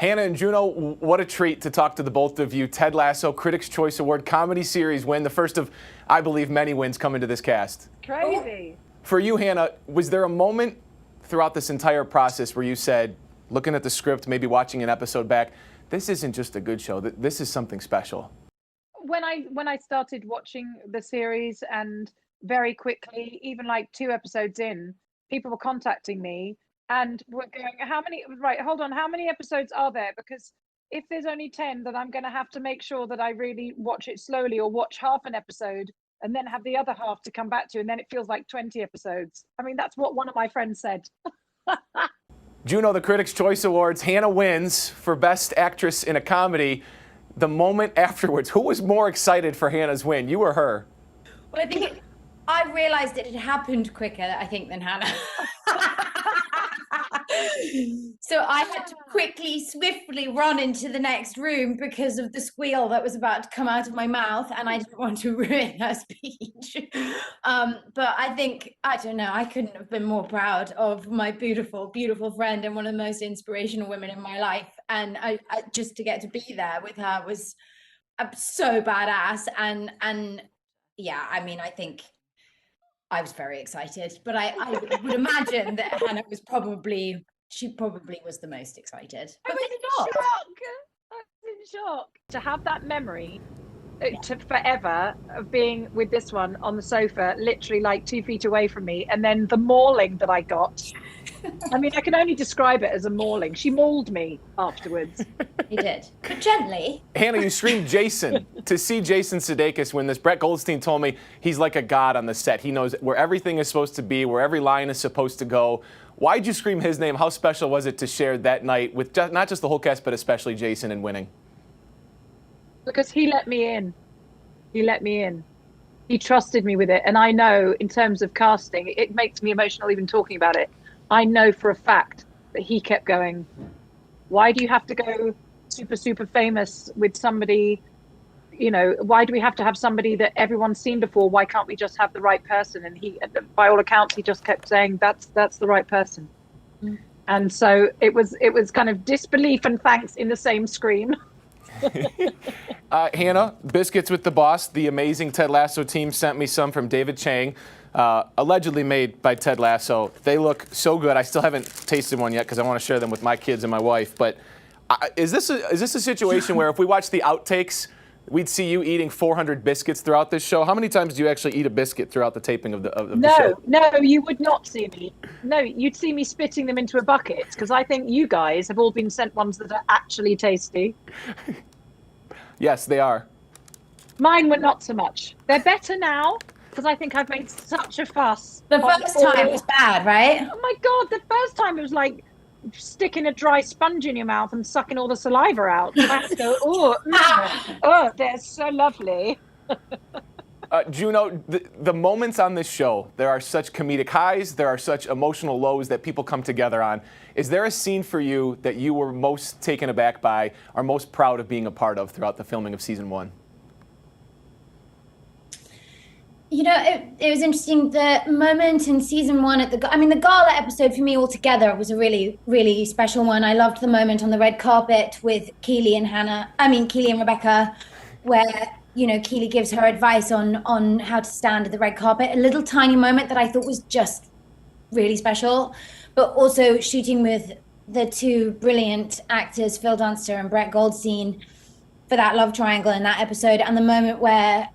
Hannah and Juno, what a treat to talk to the both of you. Ted Lasso, Critics' Choice Award Comedy Series win, the first of, I believe, many wins coming to this cast. Crazy. For you, Hannah, was there a moment throughout this entire process where you said, looking at the script, maybe watching an episode back, this isn't just a good show, this is something special? When I started watching the series, and very quickly, even like 2 episodes in, people were contacting me and were going, how many episodes are there? Because if there's only 10, then I'm going to have to make sure that I really watch it slowly, or watch half an episode and then have the other half to come back to, and then it feels like 20 episodes. I mean, that's what one of my friends said. Juno, the Critics' Choice Awards, Hannah wins for Best Actress in a Comedy. The moment afterwards, who was more excited for Hannah's win, you or her? Well, I realized it had happened quicker, I think, than Hannah. So I had to quickly, swiftly run into the next room because of the squeal that was about to come out of my mouth, and I didn't want to ruin her speech. But I think, I don't know, I couldn't have been more proud of my beautiful, beautiful friend and one of the most inspirational women in my life. And I just to get to be there with her was so badass. And yeah, I mean, I think I was very excited, but I would imagine that Hannah was probably was the most excited. I was in shock. To have that memory to forever of being with this one on the sofa, literally like 2 feet away from me, and then the mauling that I got. I mean, I can only describe it as a mauling. She mauled me afterwards. He did, but gently. Hannah, you screamed Jason. To see Jason Sudeikis win this, Brett Goldstein told me he's like a god on the set. He knows where everything is supposed to be, where every line is supposed to go. Why'd you scream his name? How special was it to share that night with not just the whole cast, but especially Jason in winning? Because he let me in. He let me in. He trusted me with it. And I know, in terms of casting, it makes me emotional even talking about it. I know for a fact that he kept going, why do you have to go super, super famous with somebody, you know, why do we have to have somebody that everyone's seen before? Why can't we just have the right person? And he, by all accounts, he just kept saying, that's the right person. Mm. And so it was kind of disbelief and thanks in the same scream. Hannah, Biscuits with the Boss, the amazing Ted Lasso team sent me some from David Chang, allegedly made by Ted Lasso. They look so good. I still haven't tasted one yet because I want to share them with my kids and my wife. But is this a situation where if we watch the outtakes, we'd see you eating 400 biscuits throughout this show? How many times do you actually eat a biscuit throughout the taping of the show? No, you would not see me. No, you'd see me spitting them into a bucket, because I think you guys have all been sent ones that are actually tasty. Yes, they are. Mine were not so much. They're better now, because I think I've made such a fuss. The first time it was bad, right? Oh my God, the first time it was like sticking a dry sponge in your mouth and sucking all the saliva out. You have to go, oh, they're so lovely. Juno, the moments on this show, there are such comedic highs, there are such emotional lows that people come together on. Is there a scene for you that you were most taken aback by, or most proud of being a part of throughout the filming of season 1? You know, it was interesting. The moment in season 1 the gala episode for me altogether was a really, really special one. I loved the moment on the red carpet with Keely and Rebecca, where, you know, Keely gives her advice on how to stand at the red carpet. A little tiny moment that I thought was just really special. But also shooting with the 2 brilliant actors, Phil Dunster and Brett Goldstein, for that love triangle in that episode. And the moment where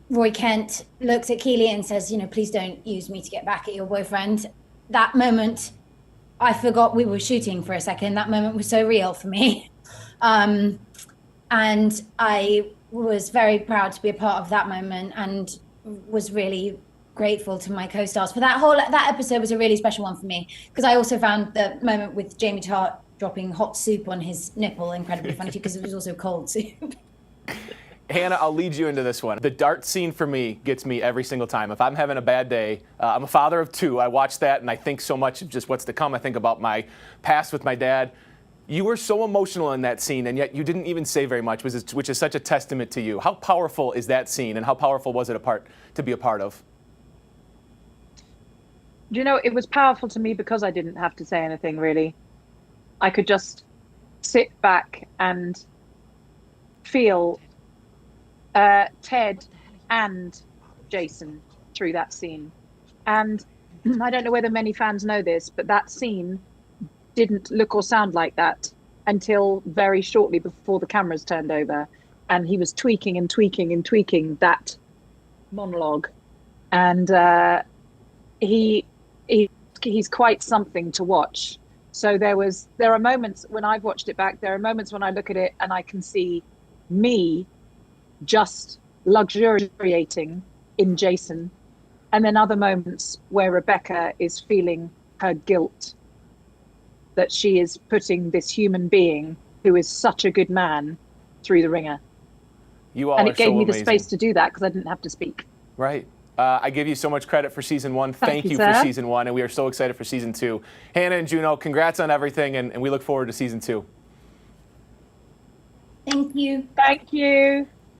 Roy Kent looks at Keely and says, you know, please don't use me to get back at your boyfriend. That moment, I forgot we were shooting for a second. That moment was so real for me. And I was very proud to be a part of that moment, and was really grateful to my co-stars for that episode. Was a really special one for me, because I also found the moment with Jamie Tart dropping hot soup on his nipple incredibly funny too, because it was also cold soup. Hannah, I'll lead you into this one. The dart scene for me gets me every single time. If I'm having a bad day, I'm a father of 2. I watch that and I think so much of just what's to come. I think about my past with my dad. You were so emotional in that scene, and yet you didn't even say very much, which is such a testament to you. How powerful is that scene, and how powerful was it to be a part of? You know, it was powerful to me because I didn't have to say anything, really. I could just sit back and feel Ted and Jason through that scene. And I don't know whether many fans know this, but that scene didn't look or sound like that until very shortly before the cameras turned over. And he was tweaking and tweaking and tweaking that monologue. And he's quite something to watch. So there are moments when I've watched it back, there are moments when I look at it and I can see me just luxuriating in Jason. And then other moments where Rebecca is feeling her guilt that she is putting this human being who is such a good man through the ringer. You all and are it gave so me amazing. the space to do that because I didn't have to speak. Right. I give you so much credit for season 1. Thank you for sir. season 1, and we are so excited for season 2. Hannah and Juno, congrats on everything, and we look forward to season 2. Thank you. Thank you.